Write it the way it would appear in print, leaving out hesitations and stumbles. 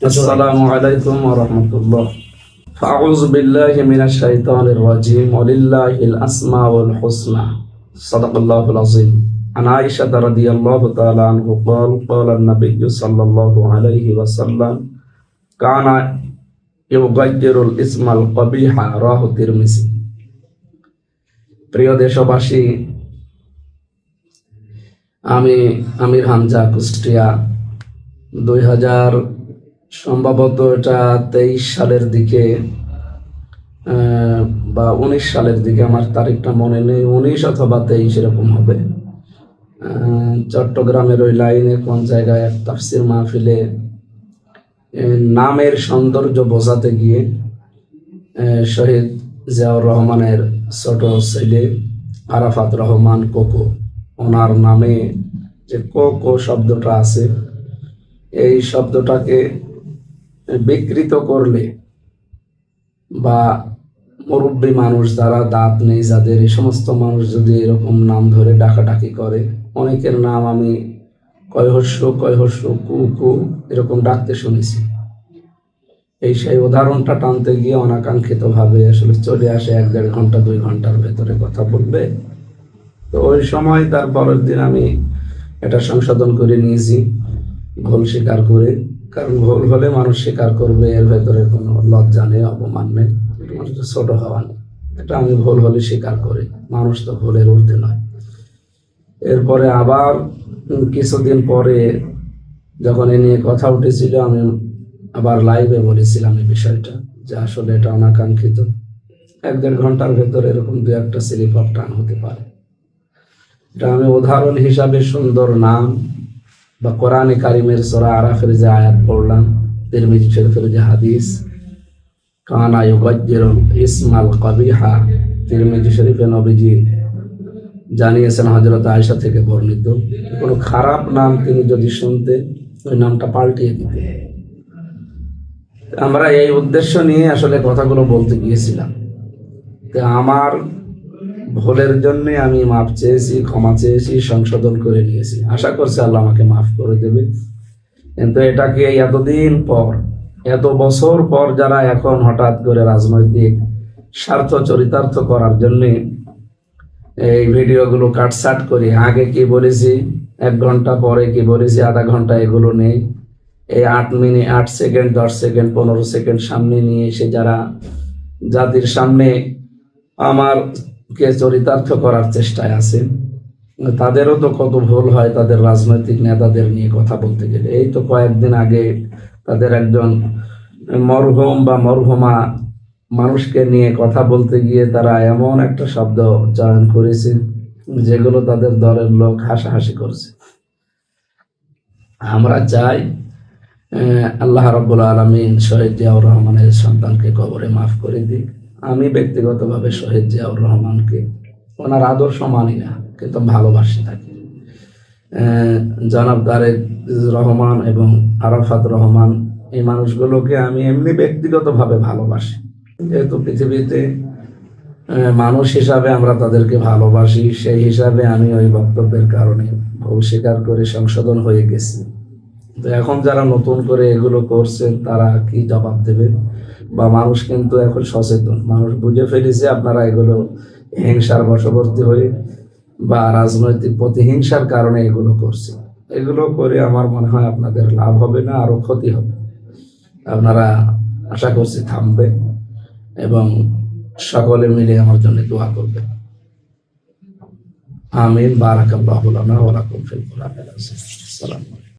আসসালামু আলাইকুম ওয়া রাহমাতুল্লাহ। আউযু বিল্লাহি মিনাশ শাইতানির রাজীম। ওয়ালিল্লাহিল আসমাউল হুসনা। সাদাকাল্লাহুল আযীম। আন আয়েশা রাদিয়াল্লাহু তাআলা আনহা ক্বালা an-নাবিয়্যু সাল্লাল্লাহু আলাইহি ওয়াসাল্লাম কানা ইউগাইয়িরুল ইসমাল কবিহা রাহু তিরমিজি। প্রিয় দেশবাসী, আমি আমির হামজা, কুষ্টিয়া। 2000 সম্ভবত এটা 23 সালের দিকে বা 19 সালের দিকে, আমার তারিখটা মনে নেই, 19 অথবা 23 এরকম হবে। চট্টগ্রামের ওই লাইনে কোন জায়গায় এক তাফসির মাহফিলে নামের সৌন্দর্য বোঝাতে গিয়ে শহীদ জিয়াউর রহমানের ছোট ছেলে আরাফাত রহমান কোকো, ওনার নামে যে কোকো শব্দটা আছে, এই শব্দটাকে বিকৃত করলে বা মুরব্বী মানুষ যারা দাঁত নেই, যাদের, এই সমস্ত মানুষ যদি এরকম নাম ধরে ডাকাডাকি করে, অনেকের নাম আমি কয়হস্য কু কু এরকম ডাকতে শুনেছি। এই সেই উদাহরণটা টানতে গিয়ে অনাকাঙ্ক্ষিত ভাবে আসলে চলে আসে 1-1.5 ঘন্টা 2 ঘন্টার ভেতরে কথা বলবে। তো ওই সময় তার পরের দিন আমি এটা সংশোধন করে নিয়েছি, ভুল স্বীকার করে। কারণ ভুল হলে মানুষ স্বীকার করবে, এর ভেতরে কোনো লজ্জা নেই, অপমান নেই, ছোট হওয়া নেই। এটা আমি ভুল হলে স্বীকার করি, মানুষ তো ভুলের ঊর্ধ্বে নয়। এরপরে আবার কিছুদিন পরে যখন এ নিয়ে কথা উঠেছিল, আমি আবার লাইভে বলেছিলাম এই বিষয়টা, যে আসলে এটা অনাকাঙ্ক্ষিত। 1-1.5 ঘন্টার ভেতরে এরকম 2-1টা স্লিপ অফ টাং হতে পারে। এটা আমি উদাহরণ হিসাবে সুন্দর নাম বা কোরআনে কারিমের সূরা আরাফের যে আয়াত পড়লাম, তিরমিজি শরীফের যে হাদিস কানা ইউগাইয়িরুল ইসমাল কবিহা, তিরমিজি শরীফে নবীজি জানিয়েছেন হযরত আয়েশা থেকে বর্ণিত, কোনো খারাপ নাম তিনি যদি শুনতেন ওই নামটা পাল্টিয়ে দিতেন। আমরা এই উদ্দেশ্য নিয়ে আসলে কথাগুলো বলতে গিয়েছিলাম। আমার ভুলের জন্য আমি মাফ চেয়েছি, ক্ষমা চেয়েছি, সংশোধন করে নিয়েছি। আশা করছি আল্লাহ আমাকে মাফ করে দেবে। কিন্তু এটাকে এতদিন পর, এত বছর পর যারা এখন হঠাৎ করে রাজনৈতিক স্বার্থ চরিতার্থ করার জন্য এই ভিডিওগুলো কাটছাট করে, আগে কি বলেছি 1 ঘন্টা, পরে কি বলেছি আধা ঘন্টা, এগুলো নেই। এই 8 মিনিট 8 সেকেন্ড 10 সেকেন্ড 15 সেকেন্ড সামনে নিয়ে এসে যারা জাতির সামনে আমারকে চরিতার্থ করার চেষ্টায় আছে, তাদেরও তো কত ভুল হয় তাদের রাজনৈতিক নেতাদের নিয়ে কথা বলতে গেলে। এই তো কয়েকদিন আগে তাদের একজন মরহুম বা মরহুমা মানুষকে নিয়ে কথা বলতে গিয়ে তারা এমন একটা শব্দ চয়ন করেছে যেগুলো তাদের দলের লোক হাসাহাসি করছে। আমরা চাই আল্লাহ রাব্বুল আলামিন শহীদ জিয়াউর রহমানের সন্তানকে কবরে মাফ করে দিক। আমি ব্যক্তিগতভাবে শহীদ জিয়াউর রহমানকে, ওনার আদর্শ মানি না, কিন্তু ভালোবাসি তাকে। জনাব তারেক রহমান এবং আরাফাত রহমান, এই মানুষগুলোকে আমি এমনি ব্যক্তিগতভাবে ভালোবাসি। যেহেতু পৃথিবীতে মানুষ হিসাবে আমরা তাদেরকে ভালোবাসি, সেই হিসাবে আমি ওই বক্তব্যের কারণে ভুল স্বীকার করে সংশোধন হয়ে গেছি। তো এখন যারা নতুন করে এগুলো করছে তারা কি জবাব দেবে? বা মানুষ কিন্তু এখন সচেতন, মানুষ বুঝে ফেলেছে আপনারা এগুলো হিংসার বশবর্তী হয়ে বা রাজনৈতিক প্রতিহিংসার কারণে এগুলো করছে। এগুলো করে আমার মনে হয় আপনাদের লাভ হবে না, আরো ক্ষতি হবে। আপনারা আশা করছি থামবে এবং সকলে মিলে আমার জন্য দোয়া করবে। আমিন। বারাকাল্লাহু লানা ওয়া লাকুম ফিল কোরআনিল আযীম। আসসালামু আলাইকুম।